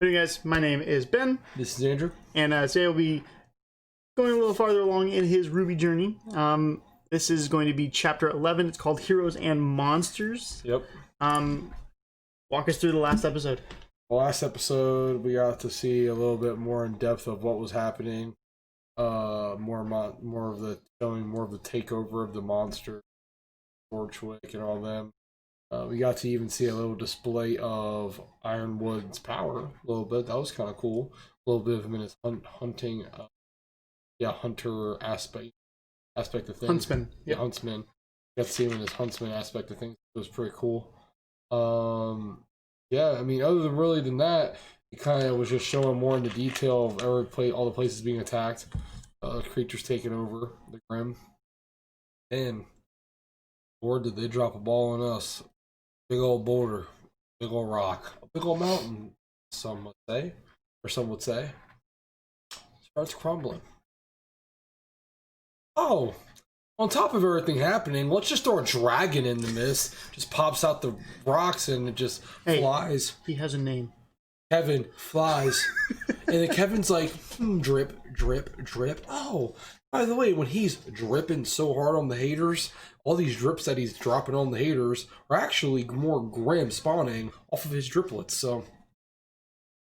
Hey guys, my name is Ben. This is Andrew. And today we'll be going a little farther along in his RWBY journey. This is going to be chapter 11. It's called Heroes and Monsters. Yep. Walk us through the last episode. Last episode, we got to see a little bit more in depth of what was happening. More of the takeover of the monster, Torchwick, and all them. We got to even see a little display of Ironwood's power a little bit. That was kind of cool. A little bit of him in his hunting, hunter aspect of things. Huntsman. Yeah, huntsman. Got to see him in his huntsman aspect of things. It was pretty cool. Yeah, I mean, other than that, it kind of was just showing more into detail of all the places being attacked, creatures taking over the Grim, and Lord, did they drop a ball on us? Big old boulder, big old rock, a big old mountain. Some would say, starts crumbling. Oh, on top of everything happening, let's just throw a dragon in the mist. Just pops out the rocks and it just flies. He has a name. Kevin flies. And then Kevin's like, drip, drip, drip. Oh, by the way, when he's dripping so hard on the haters, all these drips that he's dropping on the haters are actually more Grim spawning off of his driplets. So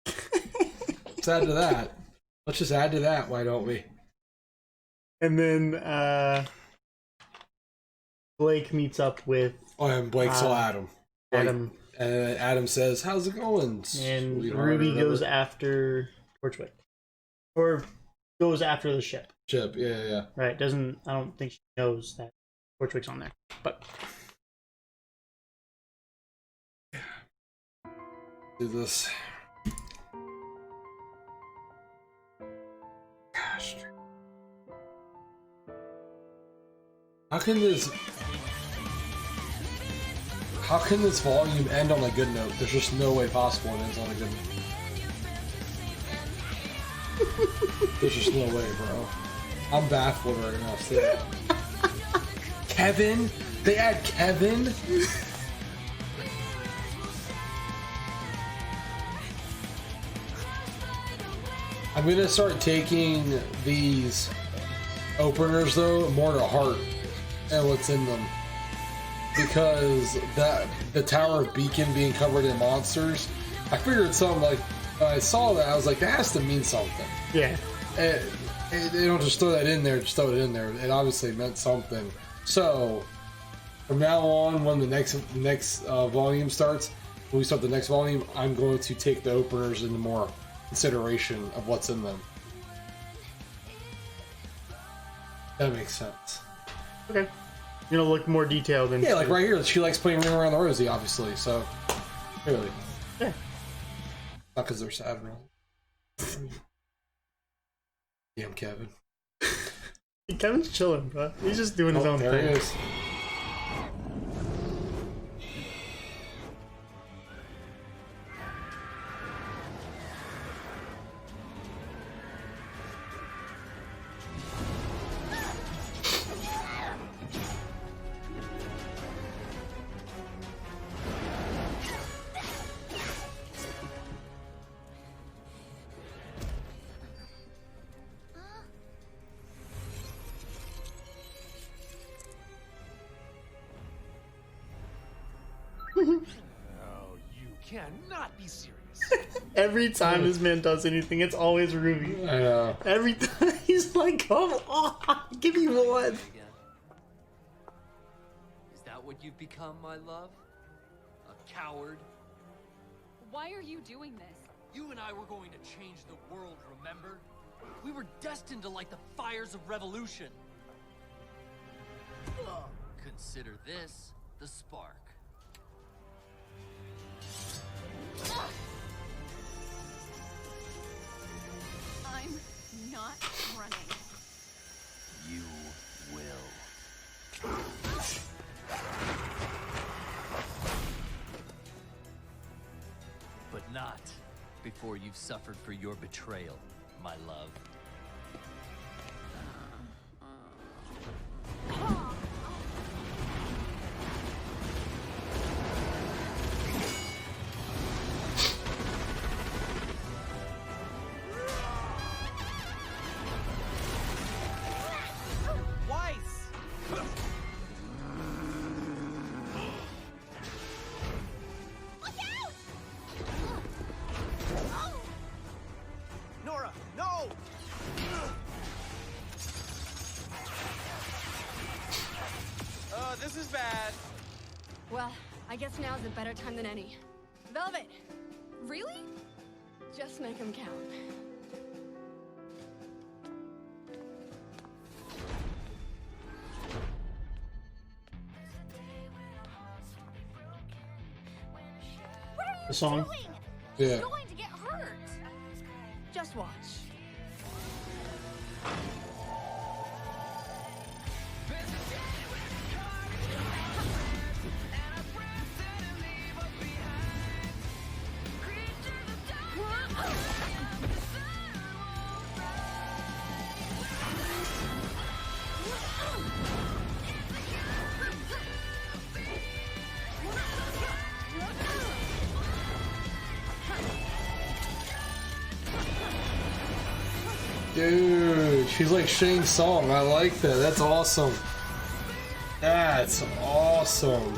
let's add to that. Let's just add to that, why don't we? And then Blake meets up with... Oh, and Blake saw Adam. Adam. And Adam says, how's it going? And RWBY goes after Torchwick. Or goes after the ship. Yeah. Right, I don't think she knows that Torchwick's on there. But do this. Gosh. How can this volume end on a good note? There's just no way possible it ends on a good note. There's just no way, bro. I'm baffled right now. See? Kevin? They add Kevin? I'm gonna start taking these openers though more to heart and what's in them. Because the Tower of Beacon being covered in monsters, I figured something like, when I saw that, I was like, that has to mean something. yeah. They don't just throw that in there, just throw it in there. It obviously meant something. So, from now on, when the next volume starts, when we start the next volume, I'm going to take the openers into more consideration of what's in them. That makes sense. Okay. You're gonna look more detailed than... Yeah, like right here, she likes playing Ring Around the Rosie, obviously, so... Clearly. Yeah. Not because they're sad, really. Damn, Kevin. Kevin's chilling, bro. He's just doing his own there thing. He is. Oh, you cannot be serious. Every time this man does anything, it's always RWBY. I know. Every time he's like, come on, give me one. Is that what you've become, my love? A coward? Why are you doing this? You and I were going to change the world, remember? We were destined to light the fires of revolution. Consider this the spark. I'm not running. You will. But not before you've suffered for your betrayal, my love. guess now's a better time than any. Velvet! Really? Just make them count. What are you The song? doing? Yeah. She's going to get hurt. Just watch. Dude, she's like Shane Song. I like that. That's awesome. That's awesome.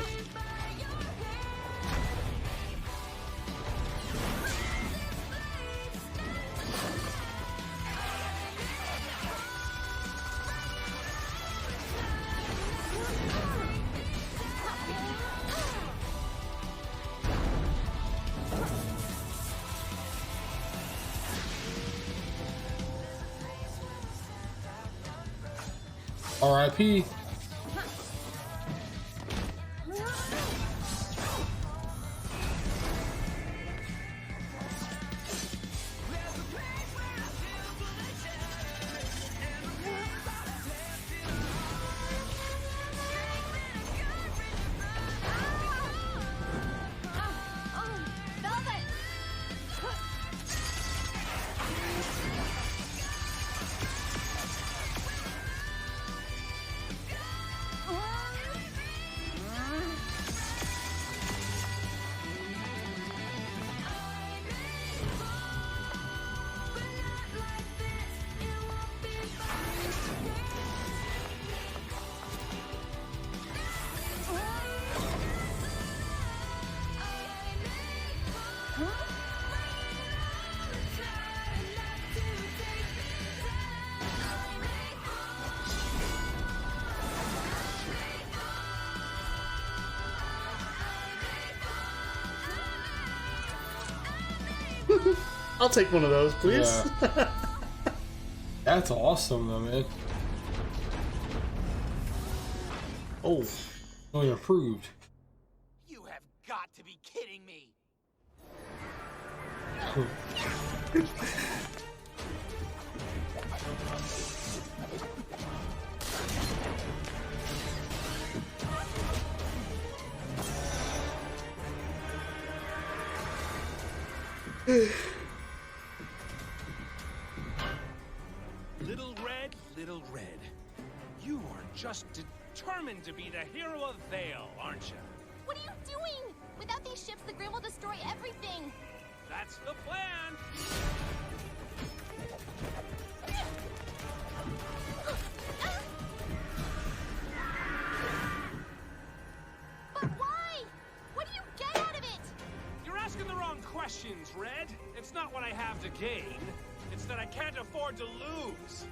R.I.P. Velvet! I'll take one of those, please. Yeah. That's awesome, though, man. Oh, Really improved. You have got to be kidding me. Little Red, you are just determined to be the hero of Vale, aren't you? What are you doing? Without these ships, the Grim will destroy everything. That's the plan. But why? What do you get out of it? You're asking the wrong questions, Red. It's not what I have to gain. It's that I can't afford to lose.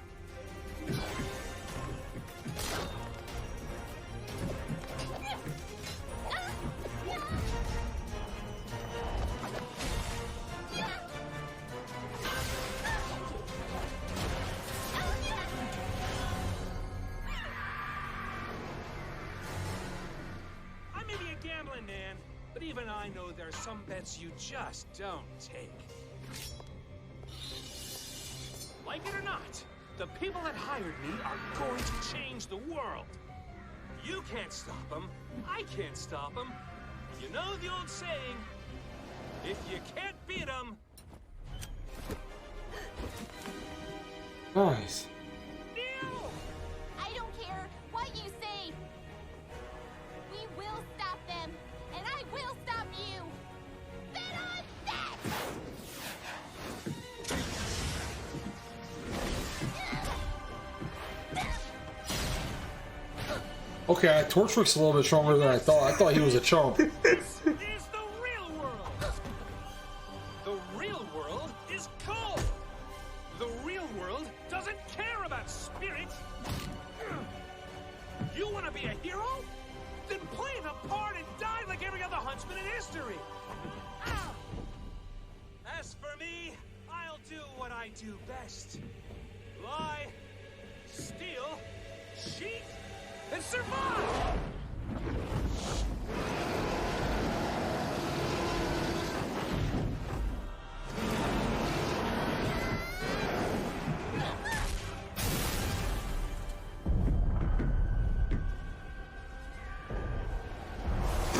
I may be a gambling man, but even I know there's some bets you just don't take. Like it or not, the people that hired me are going to change the world. You can't stop them. I can't stop them. You know the old saying, if you can't beat them, Nice. deal! I don't care what you say. We will stop them, and I will stop you. Bet on that! Okay, Torchwick's a little bit stronger than I thought. I thought he was a chump. This is the real world! The real world is cold! The real world doesn't care about spirit! You want to be a hero? Then play the part and die like every other huntsman in history! Ow! As for me, I'll do what I do best. Lie, steal, cheat, and survive!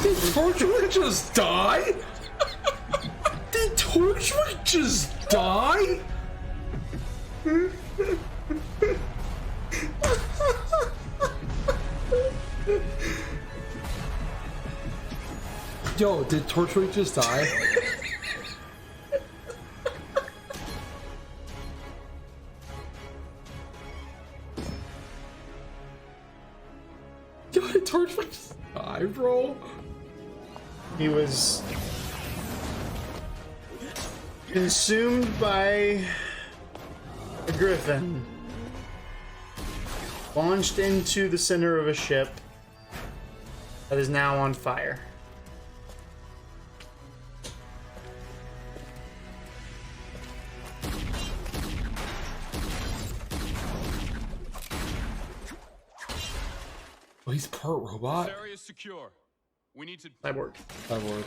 Did Torchwick just die? Did Torchwick just die? Yo, did Torchwick just die? Yo, did Torchwick just die, bro? He was consumed by a griffin, launched into the center of a ship that is now on fire. Oh, he's part robot. This area is secure. We need to. Cyborg. Cyborg.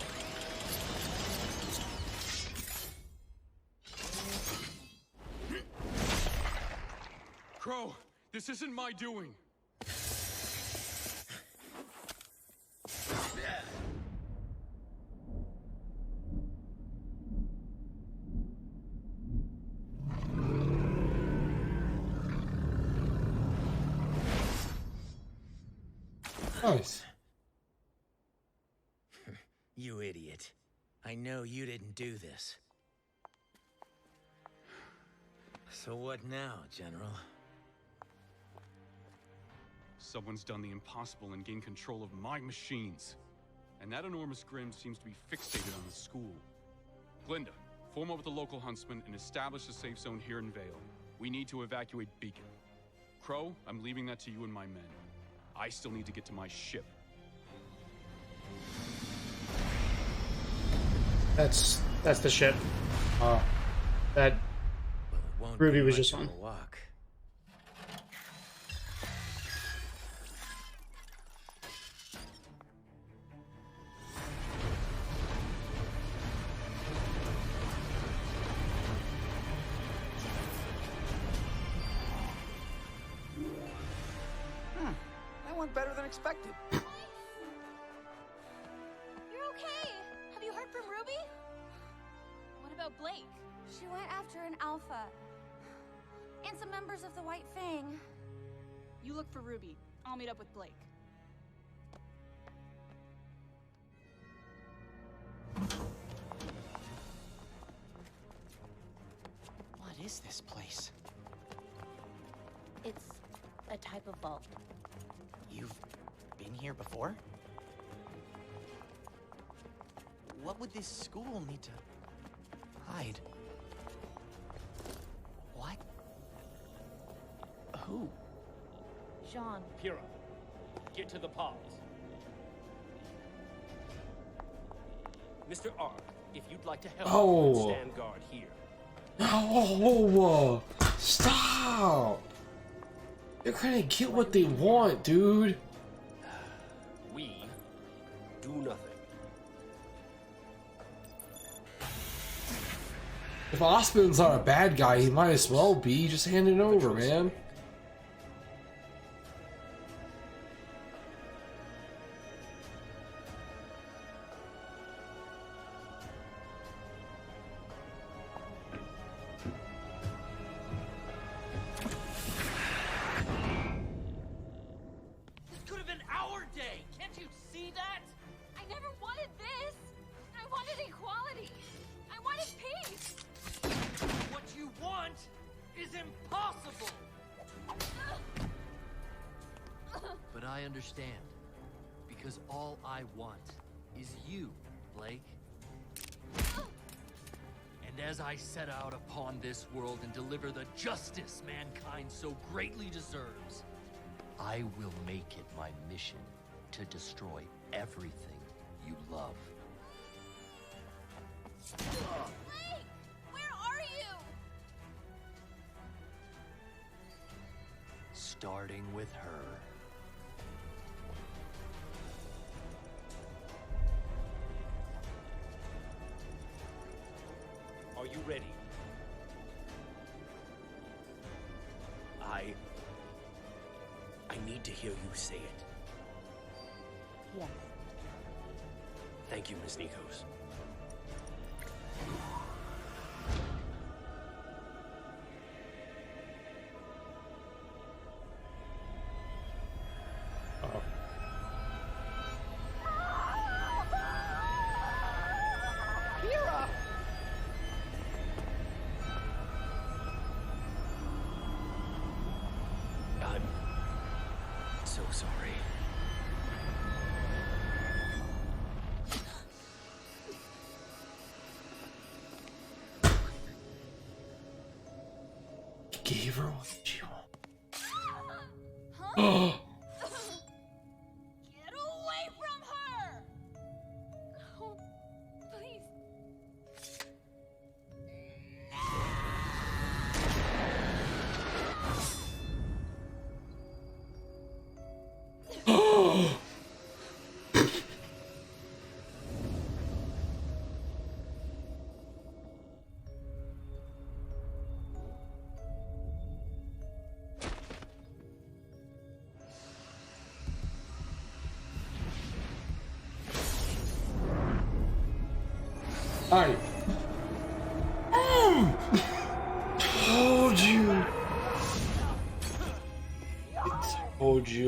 Crow, this isn't my doing. Nice. You idiot. I know you didn't do this. So what now, General? Someone's done the impossible and gained control of my machines. And that enormous grim seems to be fixated on the school. Glinda, form up with the local huntsman and establish a safe zone here in Vale. We need to evacuate Beacon. Crow, I'm leaving that to you and my men. I still need to get to my ship. That's the ship that Well, it won't RWBY be was much just of on. a walk. That went better than expected. You're okay. Have you heard from Ruby? What about Blake? She went after an alpha. And some members of the White Fang. You look for Ruby. I'll meet up with Blake. What is this place? It's a type of vault. You've been here before? What would this school need to hide? What? Who? Jean. Pyrrha, get to the pods. Mr. R, if you'd like to help, Oh. stand guard here. Oh, stop! They're gonna get what they want, dude. We do nothing. If Osmond's not a bad guy, he might as well be. Just hand it over, man. This could have been our day. Can't you see that? I never wanted this. I wanted equality. I wanted peace. What you want is impossible. But I understand. Because all I want is you, Blake. And as I set out upon this world and deliver the justice mankind so greatly deserves, I will make it my mission to destroy everything you love. Blake! Where are you? Starting with her. Are you ready? I need to hear you say it. Yes. Thank you, Miss Nikos. I'm so sorry. Gave her what she Huh? wanted. Get away from her! Oh, please.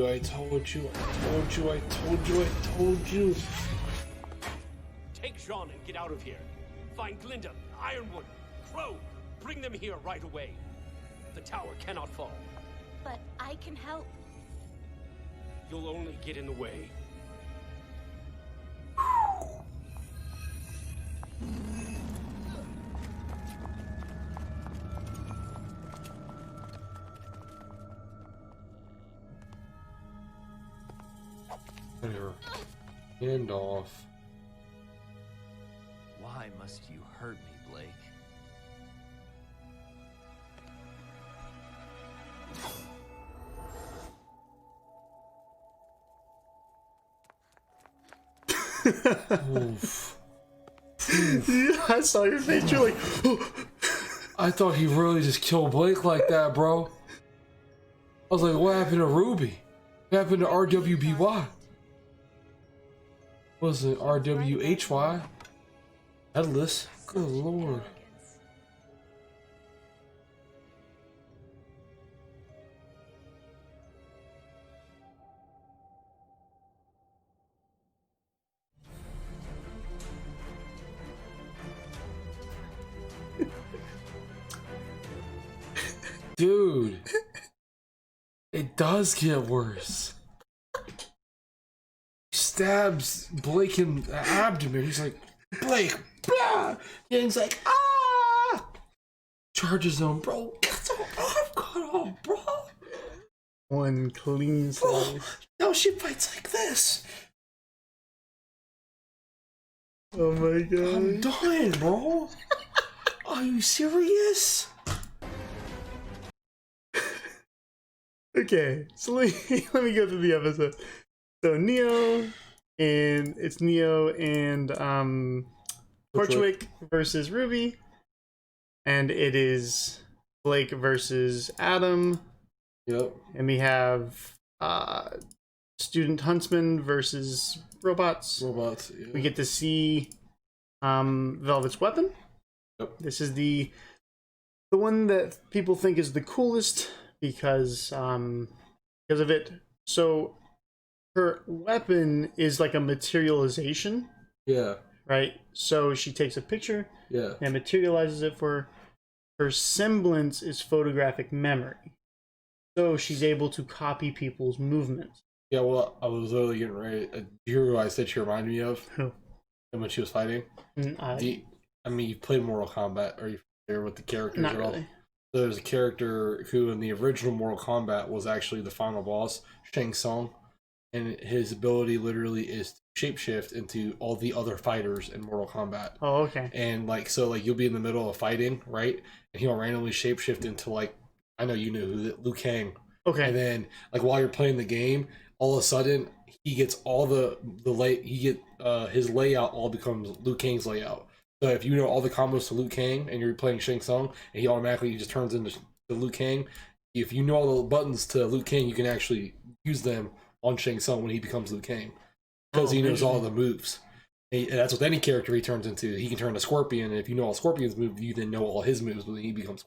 I told you. I told you. Take Jean and get out of here. Find Glinda, Ironwood, Crow. Bring them here right away. The tower cannot fall. But I can help. You'll only get in the way. Hand off. Why must you hurt me, Blake? Oof. Yeah, I saw your face. You're like, I thought he really just killed Blake like that, bro. I was like, what happened to Ruby? What happened to RWBY? Wasn't RWHY? Headless. Good lord. Dude, it does get worse. He stabs Blake in the abdomen. He's like, Blake, blah! And he's like, ah! Charges him, bro. Get some off, cut off, bro. one clean Bro, slice. now she fights like this. Oh my I'm god. done, bro. Are you serious? Okay, so let me go through the episode. So Neo and Torchwick versus Ruby, and it is Blake versus Adam, Yep. and we have Student Huntsman versus Robots. Robots. Yeah. We get to see Velvet's weapon. Yep. This is the one that people think is the coolest because of it. So her weapon is like a materialization, Yeah. right? So she takes a picture Yeah. and materializes it for her. Semblance is photographic memory. So she's able to copy people's movements. Yeah, well, I was literally getting ready. Do you hear who I said she reminded me of? Who? And when she was fighting? I mean, you played Mortal Kombat. Are you familiar with the characters Not at all? really. So there's a character who in the original Mortal Kombat was actually the final boss, Shang Tsung. and his ability literally is to shapeshift into all the other fighters in Mortal Kombat. Oh, okay. And like, so like you'll be in the middle of fighting, right? And he'll randomly shapeshift into like, I know you know who, Liu Kang. Okay. And then like while you're playing the game, all of a sudden he gets all his layout all becomes Liu Kang's layout. So if you know all the combos to Liu Kang and you're playing Shang Tsung, and he automatically just turns into Liu Kang. If you know all the buttons to Liu Kang, you can actually use them on Shang Tsung when he becomes Liu Kang, because he knows all the moves. And that's with any character he turns into. He can turn to Scorpion, and if you know all Scorpion's moves, you then know all his moves when he becomes.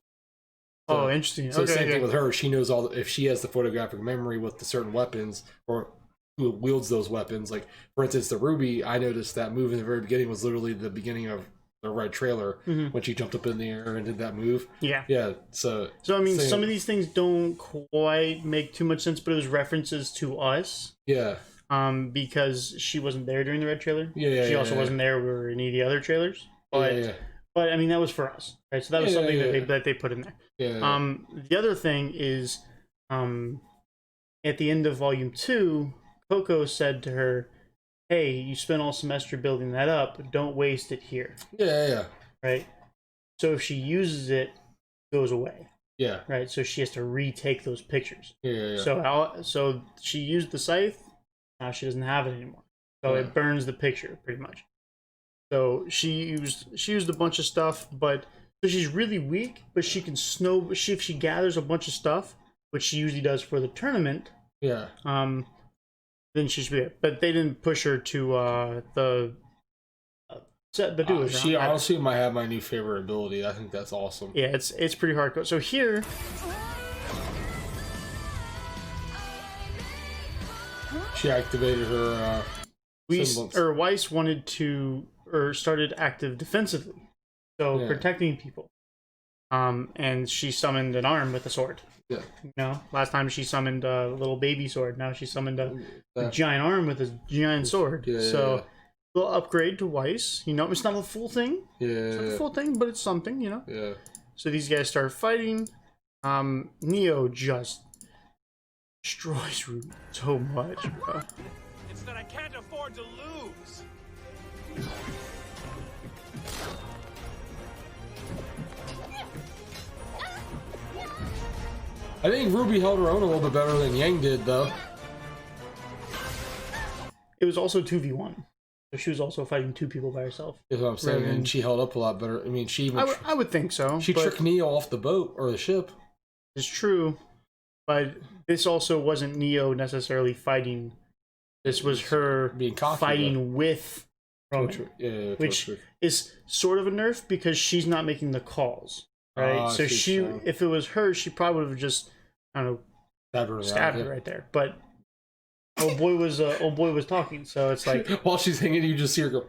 So, interesting. So okay, same thing with her. She knows all. If she has the photographic memory with the certain weapons, or who wields those weapons, like for instance, the RWBY, I noticed that move in the very beginning was literally the beginning of the Red trailer when she jumped up in the air and did that move. Yeah. So I mean, some of these things don't quite make too much sense, but it was references to us. Yeah. Because she wasn't there during the Red trailer. She also wasn't there for any of the other trailers. But but I mean, that was for us, right? So that was something that they put in there. The other thing is, at the end of Volume 2, Coco said to her, hey, you spent all semester building that up. Don't waste it here. Right? So if she uses it, it goes away. Right? So she has to retake those pictures. So she used the scythe. Now she doesn't have it anymore. So it burns the picture, pretty much. So she used a bunch of stuff, but so she's really weak, but she can if she gathers a bunch of stuff, which she usually does for the tournament. Then she should be it. But they didn't push her to the duo. She honestly might have my new favorite ability. I think that's awesome. Yeah, it's pretty hardcore. So here, she activated her. Weiss wanted to started active defensively, so protecting people. And she summoned an arm with a sword. You know, last time she summoned a little baby sword. Now she summoned a giant arm with a giant sword. So a little upgrade to Weiss. You know, it's not a full thing. It's not a full thing, but it's something. You know. So these guys start fighting. Neo just destroys RWBY so much, bro. It's that I can't afford to lose. I think RWBY held her own a little bit better than Yang did, though. It was also 2v1. So she was also fighting two people by herself. That's what I'm saying, and she held up a lot better. I mean, she even... I would think so. She tricked Neo off the boat, or the ship. It's true, but this also wasn't Neo necessarily fighting. This was her being cocky, fighting with Roman, which is sort of a nerf because she's not making the calls. Right, so if it was her, she probably would have just, I don't know, stabbed her right there. But old boy was talking, so it's like while she's hanging, you just see her go.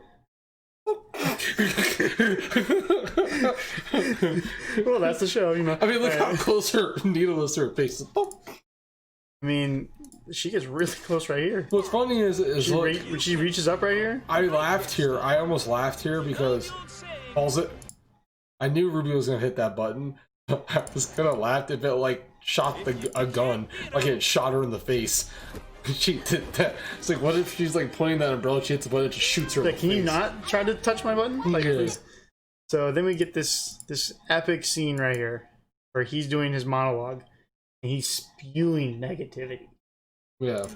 Well, that's the show, you know. I mean, look how close her needle is to her face. I mean, she gets really close right here. What's funny is she reaches up right here. I laughed here. I almost laughed here because I knew RWBY was gonna hit that button. I was gonna laugh if it like shot a gun, like it shot her in the face. She did that. It's like, what if she's like pointing that umbrella, she hits the button, it just shoots her. Like, can you not try to touch my button? Like, please. So then we get this epic scene right here where he's doing his monologue and he's spewing negativity. Yeah.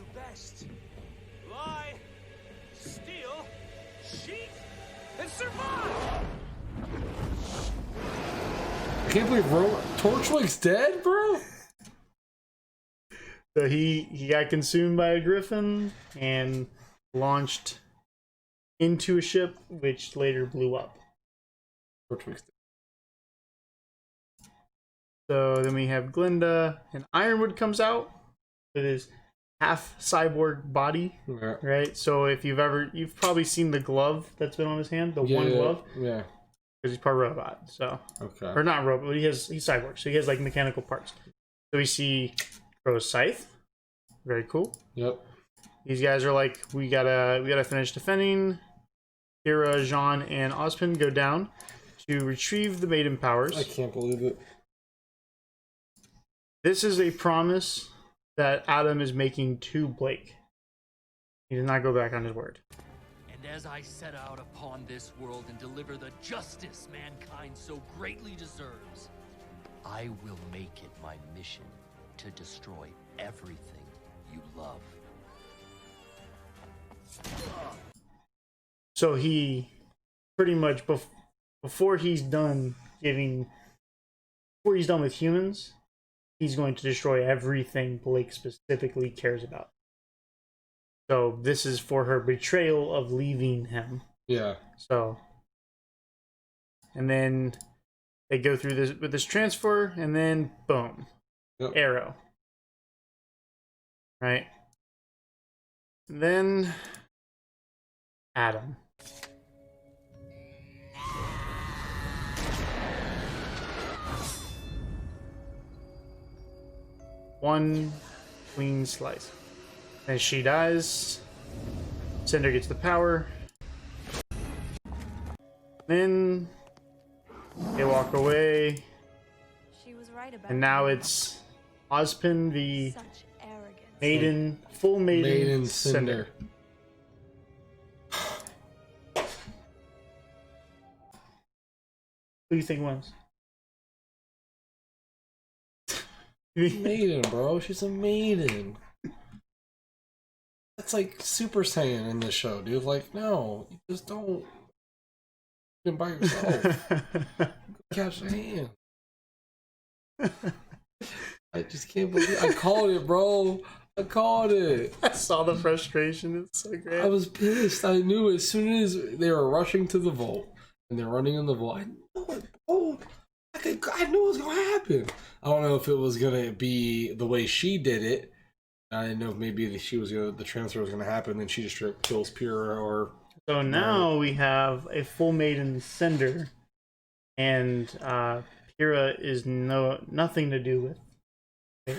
Lie, steal, cheat, and survive. I can't believe Torchwick's dead, bro. So he got consumed by a griffin and launched into a ship, which later blew up. Torchwick's dead. So then we have Glinda, and Ironwood comes out with his half cyborg body, right? So if you've probably seen the glove that's been on his hand, the one glove, because he's part robot. So or not robot, but he's cyborg, so he has like mechanical parts. So we see Crow's scythe, very cool. These guys are like, we gotta finish defending. Kira, Jean, and Ozpin go down to retrieve the maiden powers. I can't believe it. This is a promise that Adam is making to Blake. He did not go back on his word. And as I set out upon this world and deliver the justice mankind so greatly deserves, I will make it my mission to destroy everything you love. So he pretty much before he's done with humans, he's going to destroy everything Blake specifically cares about. So this is for her betrayal of leaving him. Yeah. So, and then they go through this with this transfer, and then boom, Yep. Arrow. Right. And then Adam. One clean slice. As she dies, Cinder gets the power. Then they walk away, She was right about and now you. it's Ozpin the Such arrogance. maiden, full maiden, Cinder. Who do you think wins? Maiden, bro. She's a maiden. That's like Super Saiyan in this show, dude. Like, no, you just don't. You can by yourself. Catch the hand. I just can't believe I called it, bro. I called it. I saw the frustration. It's so great. I was pissed. I knew as soon as they were rushing to the vault and they're running in the vault, I knew it, bro. I knew it was gonna happen. I don't know if it was gonna be the way she did it. I didn't know if maybe the transfer was gonna happen, then she just straight kills Pyrrha or. So now we have a full maiden Cinder, and Pyrrha is nothing to do with it.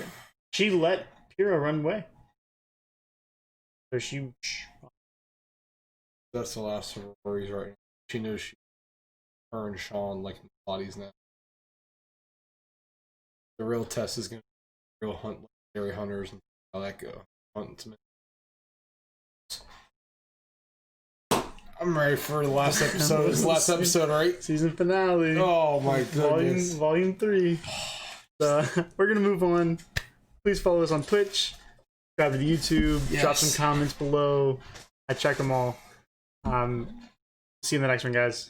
She let Pyrrha run away. So That's the last of her worries right now. She knows her and Sean like bodies now. The real test is gonna be real legendary hunters and how that go. Hunting. I'm ready for the last episode. It's the last episode, right? Season finale. Oh my goodness. Volume 3. So we're gonna move on. Please follow us on Twitch, subscribe to the YouTube, drop some comments below. I check them all. See you in the next one, guys.